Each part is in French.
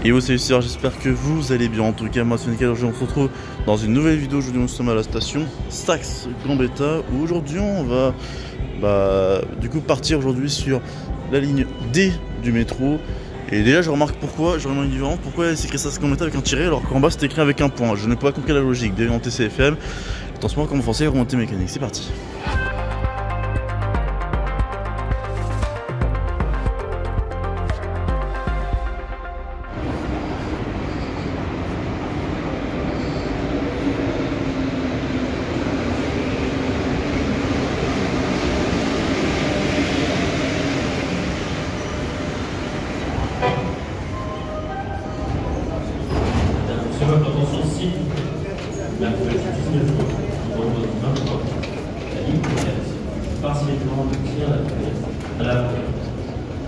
Et vous salut, j'espère que vous allez bien. En tout cas, moi c'est Nickel. Aujourd'hui, on se retrouve dans une nouvelle vidéo. Aujourd'hui, nous sommes à la station Saxe-Gambetta où aujourd'hui on va du coup partir aujourd'hui sur la ligne D du métro. Et déjà, je remarque pourquoi, je remarque une différence. Pourquoi c'est écrit Saxe-Gambetta avec un tiret alors qu'en bas c'était écrit avec un point. Je n'ai pas compris la logique. Bienvenue en TCFM, le transport comme français et remontée mécanique. C'est parti. Attention, si mercredi 19 juin, vendredi 23, la ligne est partiellement de tir à la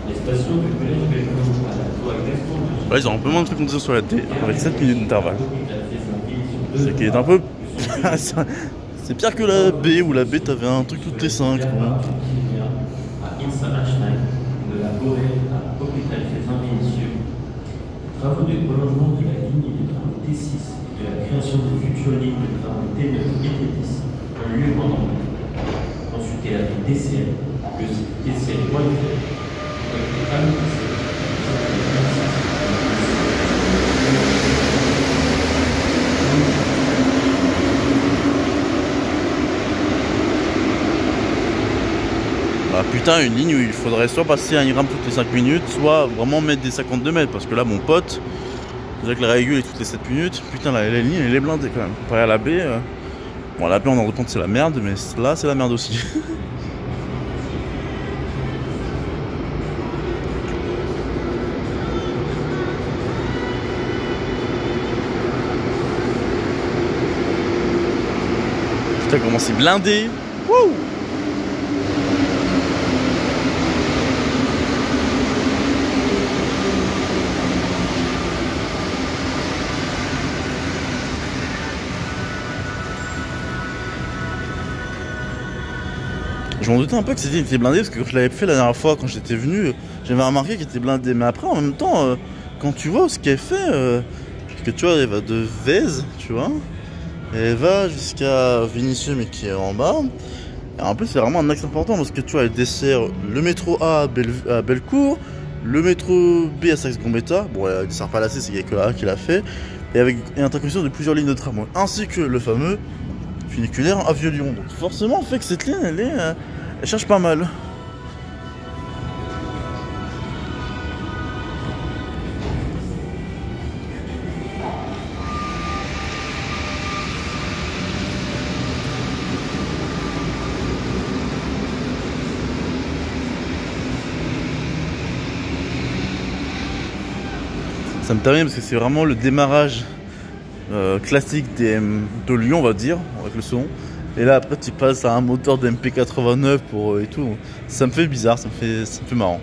les stations du collège Belgique à la voie exactement de Là, ils ont un peu moins de fréquentation sur la D avec 7 minutes d'intervalle. C'est qui est un peu. C'est pire que la B où la B t'avais un truc toutes les 5. à Insamachnaï, de la Borée à Hôpital César-Vénitieux. Travaux de prolongement de la ligne des tram T6 et de la création de futures lignes de tram T9 et T10 ont lieu pendant consulter la ligne DCL, le site DCL.fr. Ah putain, une ligne où il faudrait soit passer un IRAM toutes les 5 minutes, soit vraiment mettre des 52 mètres. Parce que là, mon pote, avec la régule et toutes les 7 minutes, putain, la ligne elle est blindée quand même. Pareil à la B, bon, la B on en rend compte c'est la merde, mais là c'est la merde aussi. Putain, comment c'est blindé! Wouh! Je m'en doutais un peu que c'était blindé parce que quand je l'avais fait la dernière fois quand j'étais venu, j'avais remarqué qu'il était blindé. Mais après en même temps, quand tu vois ce qu'elle fait, parce que tu vois, elle va de Vèze, tu vois, et elle va jusqu'à Vénissieux mais qui est en bas. Et en plus c'est vraiment un axe important parce que tu vois, elle dessert le métro A à Bellecour, le métro B à Saxe-Gambetta. Bon, elle dessert pas la C, c'est que la A qui l'a fait. Et avec une interconnexion de plusieurs lignes de tramway, ainsi que le fameux funiculaire à Vieux-Lyon. Donc forcément, on fait que cette ligne, elle cherche pas mal. Ça me permet parce que c'est vraiment le démarrage classique de Lyon, on va dire, avec le son. Et là après tu passes à un moteur d'MP89 pour et tout. Ça me fait bizarre, ça me fait marrant.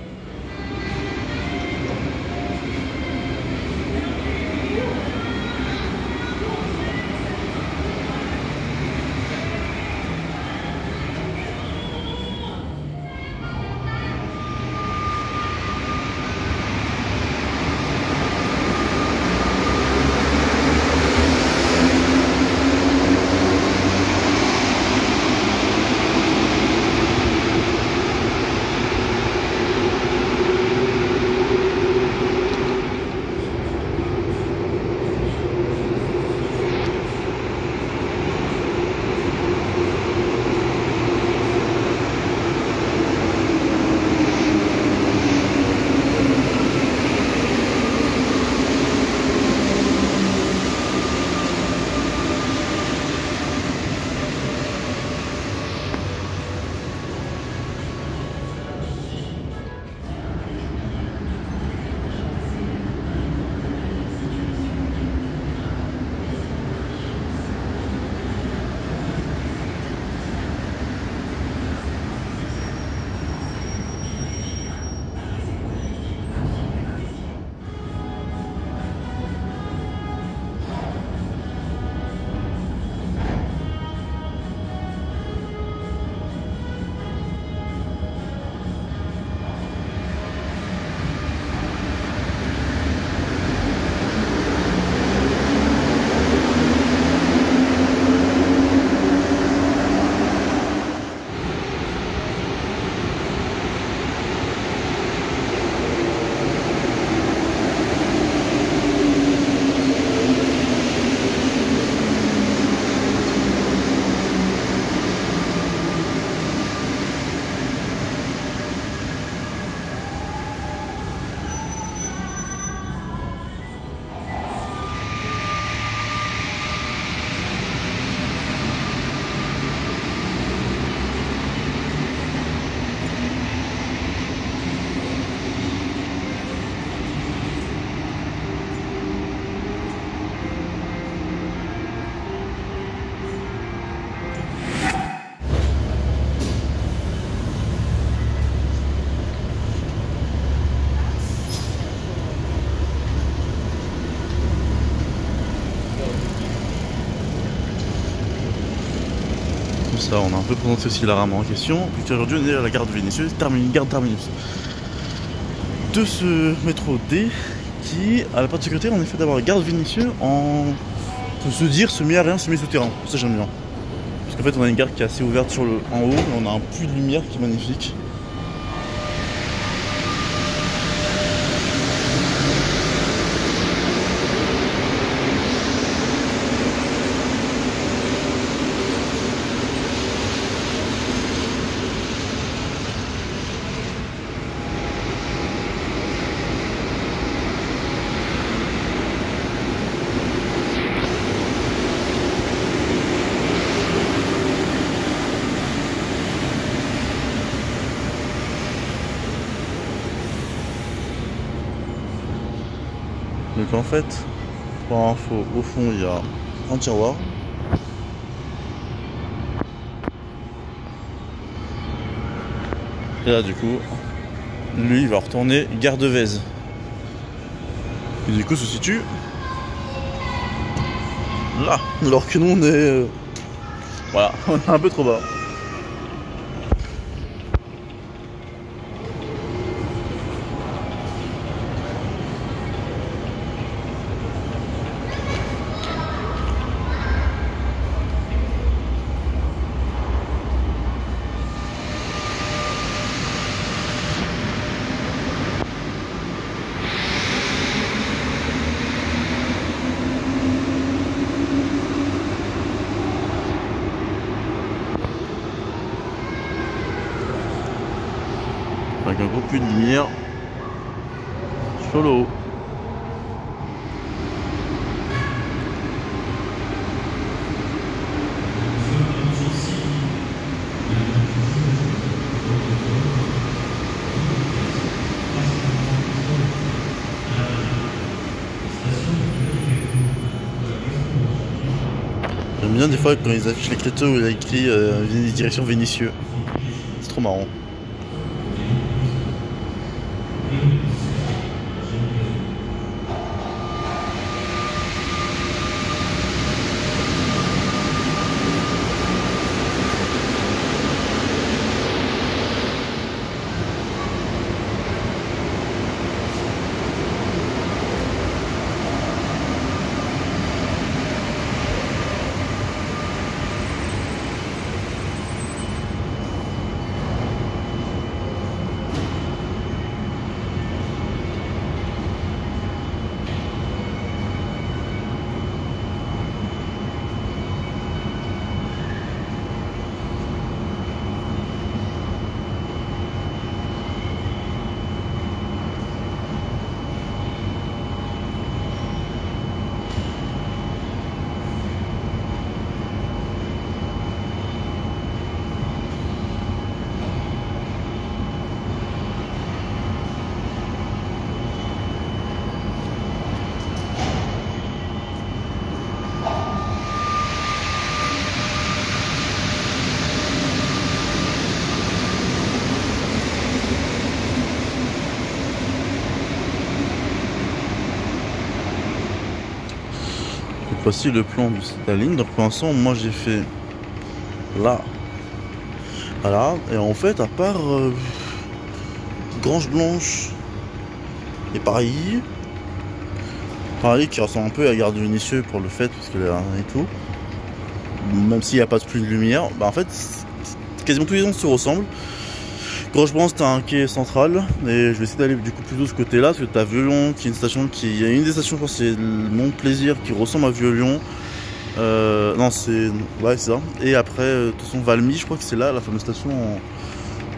Ça, on a un peu présenté aussi la rame en question. Puis aujourd'hui, on est à la gare de Vénissieux, gare terminus de ce métro D qui a la particularité en effet d'avoir la gare de Vénissieux en, peut se dire, semi-aérien, semi-souterrain. Ça, j'aime bien. Parce qu'en fait, on a une gare qui est assez ouverte sur le, en haut, et on a un puits de lumière qui est magnifique. Donc en fait, pour info, au fond il y a un tiroir. Et là du coup, lui il va retourner gare de Vèze. Et du coup se situe là, alors que nous on est... voilà, on est un peu trop bas. Avec un gros puits de lumière sur le haut. J'aime bien des fois quand ils affichent les créteaux où il y a écrit direction Vénissieux. C'est trop marrant. Voici le plan de la ligne. Donc pour l'instant, moi j'ai fait là, voilà. Et en fait, à part Grange Blanche et Paris qui ressemble un peu à la gare de Vénissieux pour le fait parce que là et tout, même s'il n'y a pas de pluie de lumière, bah en fait quasiment tous les ans se ressemblent. Grange Blanche, t'as un quai central et je vais essayer d'aller du coup plutôt de ce côté là parce que t'as Vieux-Lyon qui est une station qui... Il y a une des stations, je pense c'est Mont Plaisir qui ressemble à Vieux-Lyon. Non c'est... ouais c'est ça. Et après, de toute façon Valmy, je crois que c'est là la fameuse station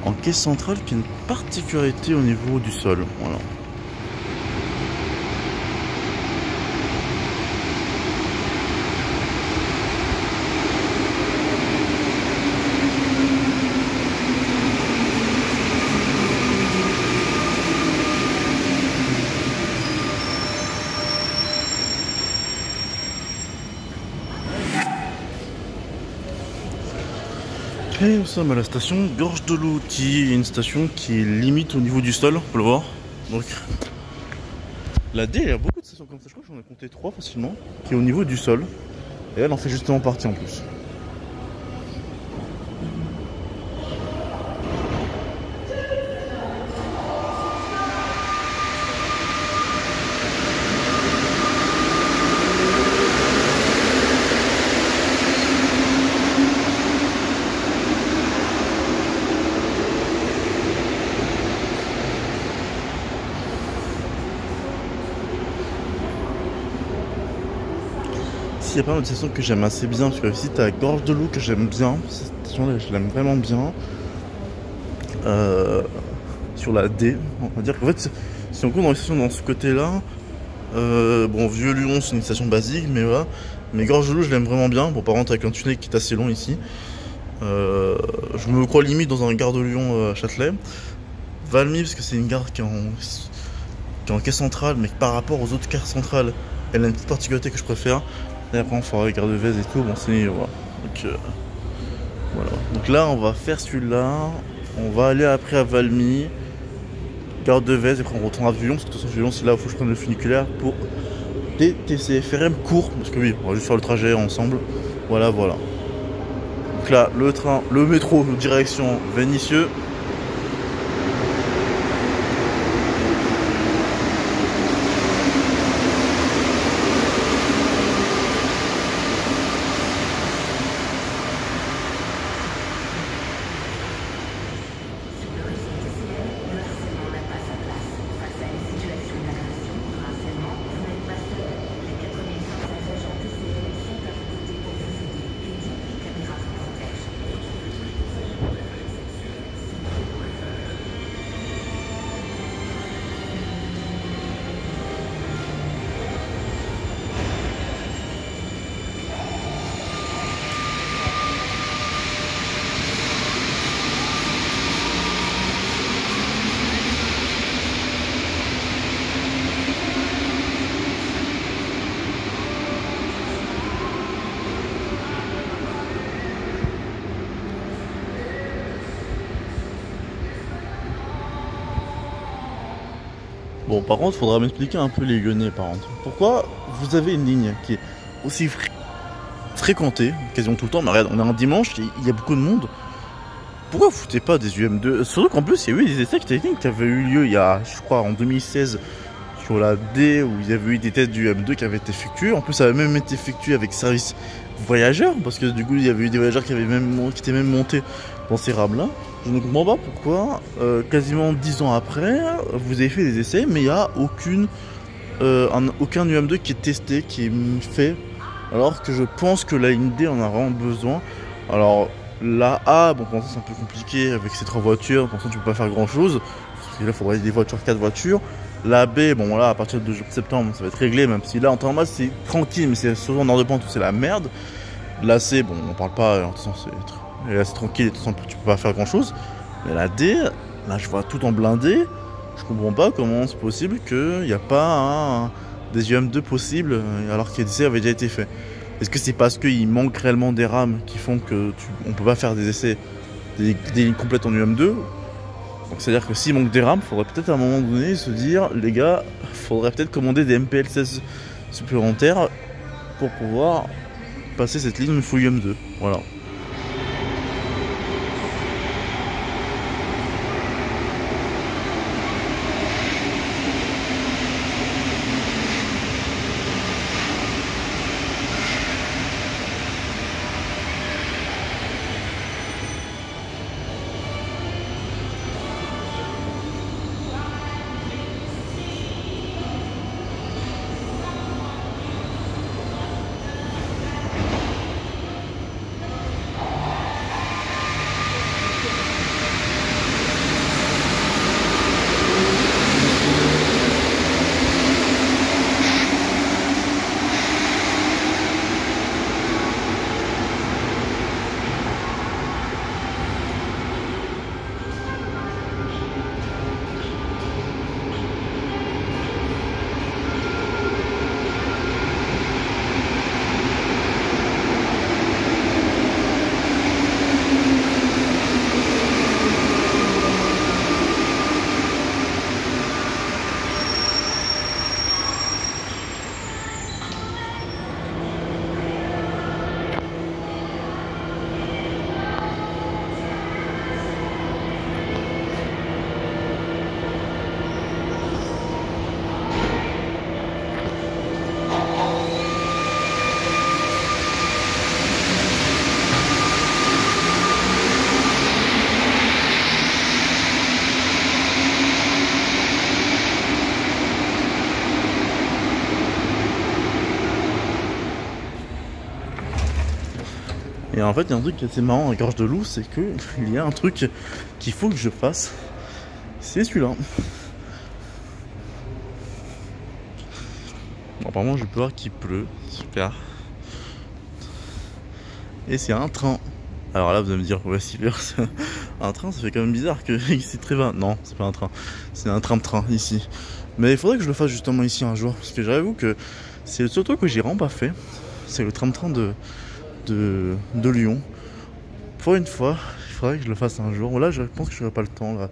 en quai central qui a une particularité au niveau du sol. Voilà. Et nous sommes à la station Gorge de Loup, qui est une station qui est limite au niveau du sol, on peut le voir. Donc, la D, il y a beaucoup de stations comme ça, je crois que j'en ai compté 3 facilement, qui est au niveau du sol. Et elle en fait justement partie en plus. aussi, il y a pas mal de stations que j'aime assez bien. Parce que ici, t'as Gorge de Loup que j'aime bien. Cette station-là, je l'aime vraiment bien. Sur la D, on va dire qu'en fait, si on compte dans les stations dans ce côté-là, bon, Vieux-Lyon, c'est une station basique, mais voilà. Mais Gorge de Loup, je l'aime vraiment bien. Bon, par contre, avec un tunnel qui est assez long ici. Je me crois limite dans un gare de Lyon à Châtelet. Valmy, parce que c'est une gare qui est en quai central, mais par rapport aux autres gares centrales, elle a une petite particularité que je préfère. Et après, on fera la gare de Vèze et tout. Bon, c'est voilà. Donc, voilà. Donc là, on va faire celui-là. On va aller après à Valmy, gare de Vèze, et après on retourne à Vieux-Lyon, parce que de toute façon, Vieux-Lyon, c'est là où il faut que je prenne le funiculaire pour des TCFRM courts. Parce que oui, on va juste faire le trajet ensemble. Voilà, voilà. Donc là, le train, le métro, direction Vénissieux. Bon, par contre, il faudra m'expliquer un peu les Lyonnais, par contre. Pourquoi vous avez une ligne qui est aussi fréquentée, quasiment tout le temps, mais regarde, on est un dimanche, il y a beaucoup de monde. Pourquoi vous foutez pas des UM2? Surtout qu'en plus, il y a eu des essais qui avaient eu lieu il y a, je crois, en 2016, sur la D, où il y avait eu des tests du UM2 qui avaient été effectués. En plus, ça avait même été effectué avec service voyageurs, parce que du coup, il y avait eu des voyageurs qui étaient même montés dans ces rames-là. Je ne comprends pas pourquoi, quasiment 10 ans après, vous avez fait des essais, mais il n'y a aucun UM2 qui est testé, qui est fait, alors que je pense que la ligne D en a vraiment besoin. Alors, la A, bon, pour l'instant, c'est un peu compliqué avec ces 3 voitures, pour l'instant, tu peux pas faire grand-chose, parce que là, il faudrait des voitures, 4 voitures. La B, bon, voilà, à partir de septembre, ça va être réglé, même si là, en temps normal, c'est tranquille, mais c'est souvent en heure de pointe où c'est la merde. La C, bon, on parle pas, en toute façon, et là c'est tranquille, et de toute façon tu peux pas faire grand chose. Mais la D, là je vois tout en blindé. Je comprends pas comment c'est possible qu'il n'y a pas des UM2 possibles alors que les essais avaient déjà été faits. Est-ce que c'est parce qu'il manque réellement des rames qui font que on peut pas faire des essais, des lignes complètes en UM2? Donc c'est à dire que s'il manque des rames, il faudrait peut-être à un moment donné se dire, les gars, faudrait peut-être commander des MPL16 supplémentaires pour pouvoir passer cette ligne full UM2. Voilà. Et en fait, il y a un truc qui est assez marrant à Gorge de Loup, c'est que il y a un truc qu'il faut que je fasse. C'est celui-là. Bon, apparemment, je peux voir qu'il pleut. Super. Et c'est un train. Alors là, vous allez me dire, ouais, Silver, un train, ça fait quand même bizarre que ici très bas. Non, c'est pas un train. C'est un tram-train ici. Mais il faudrait que je le fasse justement ici un jour. Parce que j'avoue que c'est le seul truc que j'ai vraiment pas fait. C'est le tram-train de Lyon. Pour une fois, il faudrait que je le fasse un jour. Là, je pense que je n'aurai pas le temps. Là.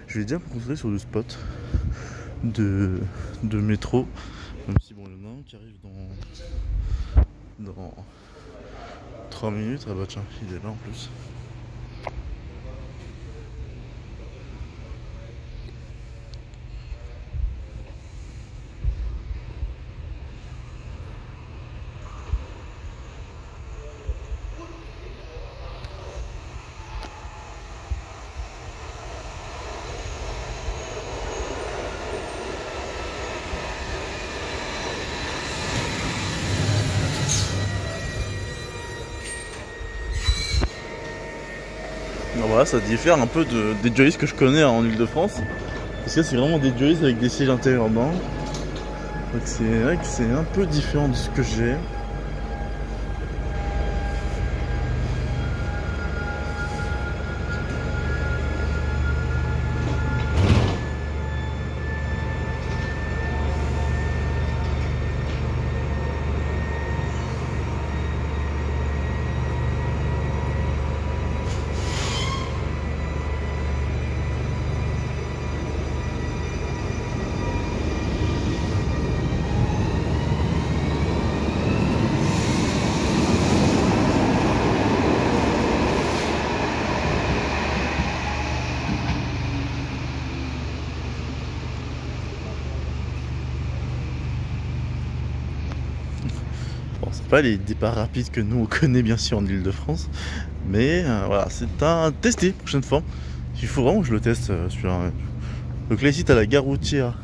Je vais déjà me concentrer sur le spot de métro. Même si bon, il y en a un qui arrive dans 3 minutes. Ah bah tiens, il est là en plus. Alors voilà, ça diffère un peu des Joyce que je connais en Ile-de-France. Parce que c'est vraiment des Joyce avec des sièges interurbains. Donc c'est vrai que c'est un peu différent de ce que j'ai. Bon, c'est pas les départs rapides que nous on connaît bien sûr en Ile-de-France, mais voilà, c'est un testé prochaine fois. Il faut vraiment que je le teste sur un. Donc là ici t'as la gare routière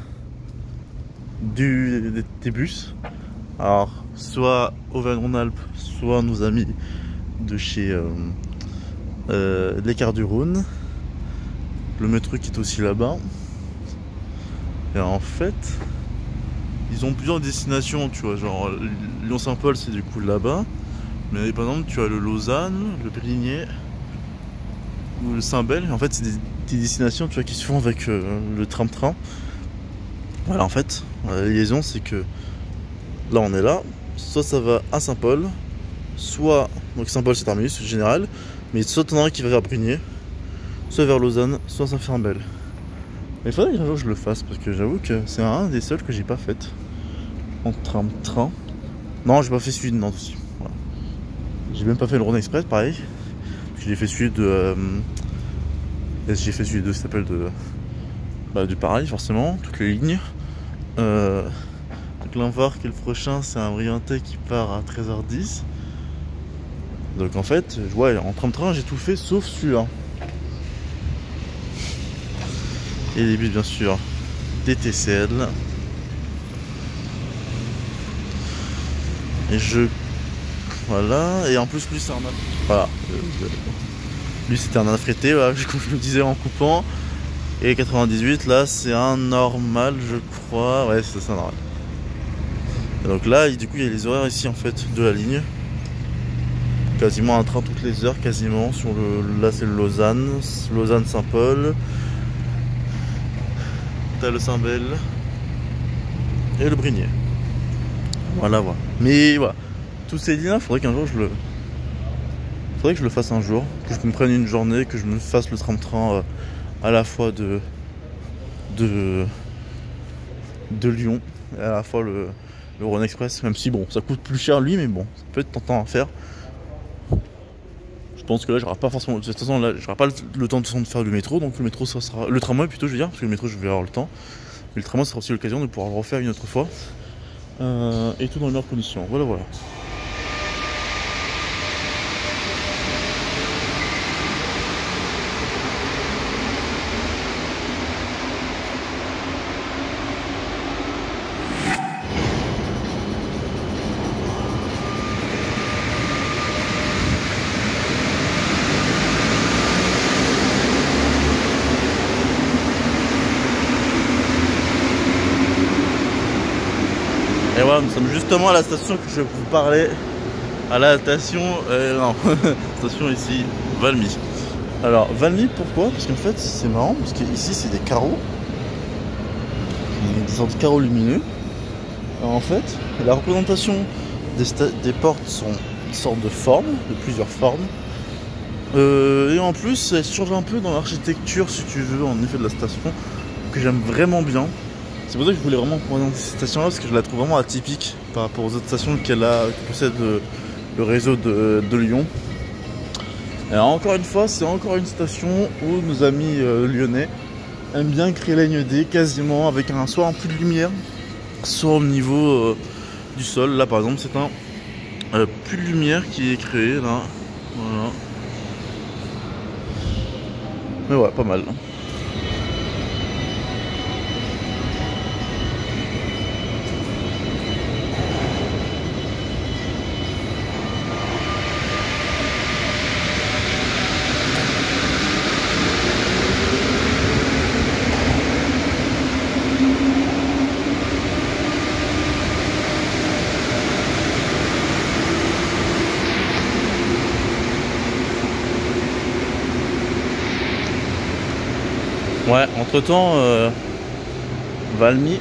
des bus. Alors soit Auvergne-Rhône-Alpes, soit nos amis de chez l'Écart du Rhône. Le métro qui est aussi là-bas. Et en fait, ils ont plusieurs destinations, tu vois, genre Lyon-Saint-Paul c'est du coup là-bas. Mais par exemple tu as le Lausanne, le Brigné ou le Saint-Bel. En fait c'est des destinations tu vois, qui se font avec le tram-train. Voilà en fait, la liaison c'est que là on est là, soit ça va à Saint-Paul, soit, donc Saint-Paul c'est terminus général, mais soit t'en as un qui va vers Brigné, soit vers Lausanne, soit Saint-Fernbel. Mais il faudrait qu'un jour je le fasse parce que j'avoue que c'est un des seuls que j'ai pas fait en tram-train. Non, j'ai pas fait celui de Nantes aussi. Voilà. J'ai même pas fait le Rhône Express, pareil. J'ai fait celui de. J'ai fait celui de. Ça s'appelle de. Bah, du pareil, forcément, toutes les lignes. Donc là, on va voir que le prochain, c'est un Briantais qui part à 13h10. Donc en fait, ouais, en tram-train, j'ai tout fait sauf celui-là. Et les bus bien sûr des TCL. Et voilà, et en plus lui c'est un voilà. Lui c'était un affrété, voilà, comme je le disais en coupant. Et 98 là c'est un normal je crois. Ouais c'est ça normal. Et donc là du coup il y a les horaires ici en fait de la ligne. Quasiment un train toutes les heures quasiment sur le. Là c'est le Lausanne-Saint-Paul. Le Saint-Bel et le Brigné. Voilà. Mais voilà, tous ces lignes là, faudrait qu'un jour faudrait que je le fasse un jour, que je me prenne une journée, que je me fasse le tram-train à la fois de Lyon et à la fois le Rhône Express, même si bon ça coûte plus cher lui, mais bon ça peut être tentant à faire. Je pense que là j'aurai pas forcément, de toute façon là j'aurai pas le temps de faire le métro, donc le métro ça sera, le tramway plutôt je veux dire, parce que le métro je vais avoir le temps, mais le tramway sera aussi l'occasion de pouvoir le refaire une autre fois, et tout dans les meilleures conditions, voilà. Et voilà, nous sommes justement à la station que je vous parlais. À la station, non, station ici, Valmy. Alors, Valmy, pourquoi? Parce qu'en fait, c'est marrant, parce qu'ici, c'est des carreaux. Des sortes de carreaux lumineux. Alors, en fait, la représentation des portes sont une sorte de forme, de plusieurs formes. Et en plus, elle change un peu dans l'architecture, si tu veux, en effet, de la station, que j'aime vraiment bien. C'est pour ça que je voulais vraiment prendre cette station-là, parce que je la trouve vraiment atypique par rapport aux autres stations que possède le réseau de Lyon. Et alors, encore une fois, c'est encore une station où nos amis lyonnais aiment bien créer la ligne D quasiment avec soit un peu de lumière, soit au niveau du sol. Là par exemple, c'est un puits de lumière qui est créé là. Voilà. Mais ouais, pas mal. Ouais, entre temps, Valmy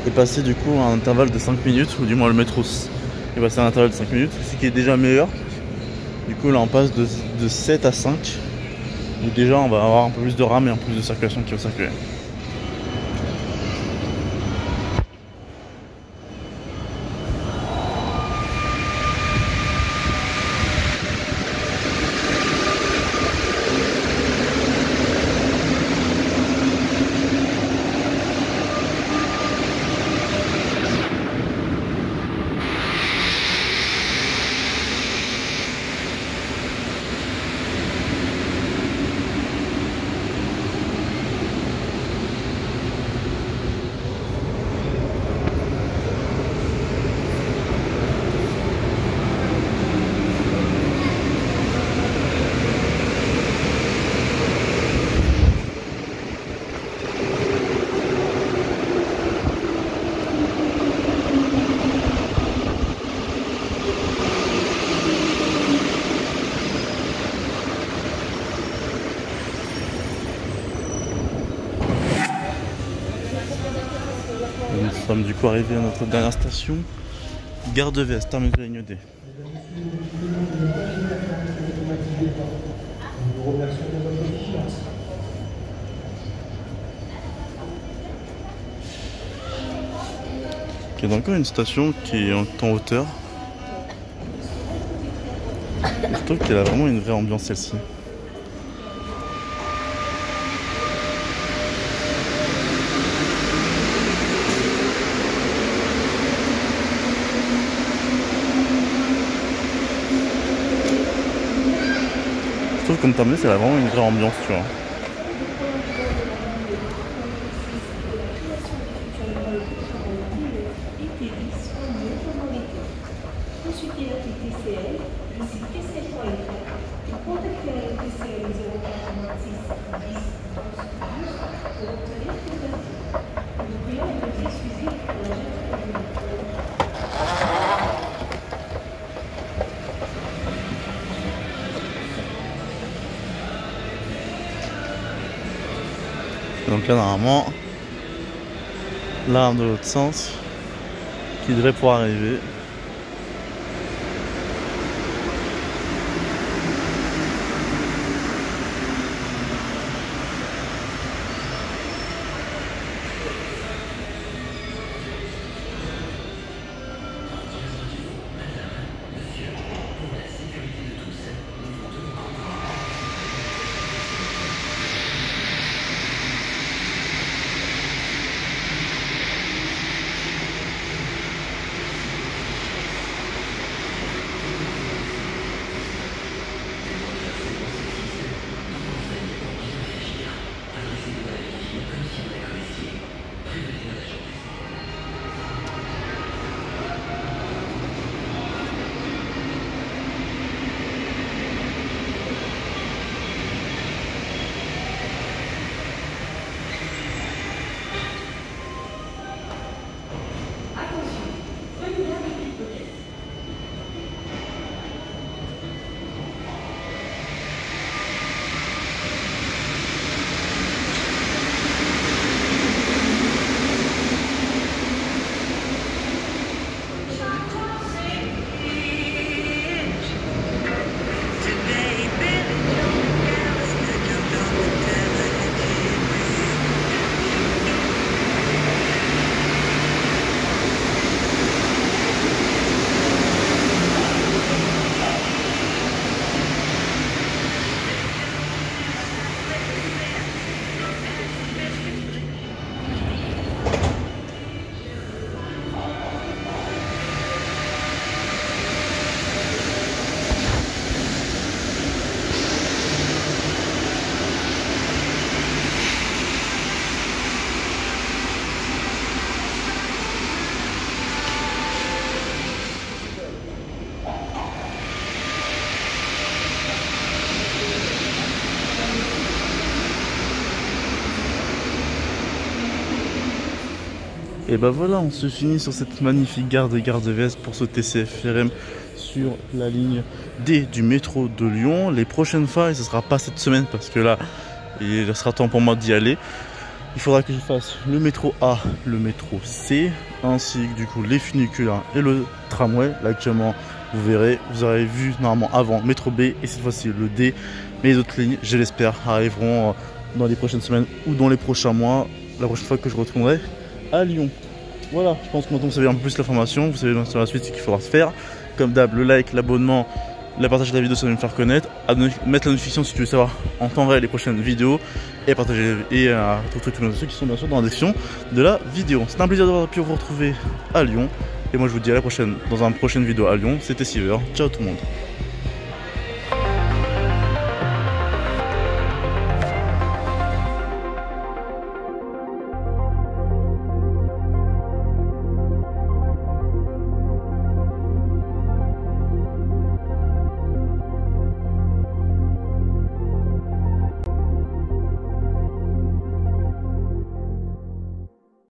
est passé du coup à un intervalle de 5 minutes, ou du moins le métro est passé à un intervalle de 5 minutes, ce qui est déjà meilleur. Du coup là on passe de 7 à 5, donc déjà on va avoir un peu plus de RAM et un peu plus de circulation qui va circuler. Nous sommes du coup arrivés à notre dernière station, Gare de Vest, terminus de la ligne D. Il y a encore une station qui est en hauteur. Je trouve qu'elle a vraiment une vraie ambiance celle-ci. Je trouve comme terminé, elle a vraiment une vraie ambiance, tu vois. Donc là normalement l'arme de l'autre sens qui devrait pouvoir arriver. Et bah voilà, on se finit sur cette magnifique gare de Vest pour ce TCF/REM sur la ligne D du métro de Lyon. Les prochaines fois, et ce sera pas cette semaine parce que là, il sera temps pour moi d'y aller. Il faudra que je fasse le métro A, le métro C, ainsi que du coup les funiculaires et le tramway. Là actuellement, vous verrez, vous aurez vu normalement avant métro B et cette fois-ci le D. Mais les autres lignes, je l'espère, arriveront dans les prochaines semaines ou dans les prochains mois, la prochaine fois que je retournerai à Lyon. Voilà, je pense que maintenant vous savez un peu plus l'information, vous savez sur la suite ce qu'il faudra se faire. Comme d'hab, le like, l'abonnement, le partage de la vidéo, ça va me faire connaître. Mettre la notification si tu veux savoir en temps réel les prochaines vidéos. Et partager et retrouver tous les ceux qui sont bien sûr dans la description de la vidéo. C'est un plaisir d'avoir pu vous retrouver à Lyon. Et moi je vous dis à la prochaine dans une prochaine vidéo à Lyon. C'était Silver. Ciao tout le monde.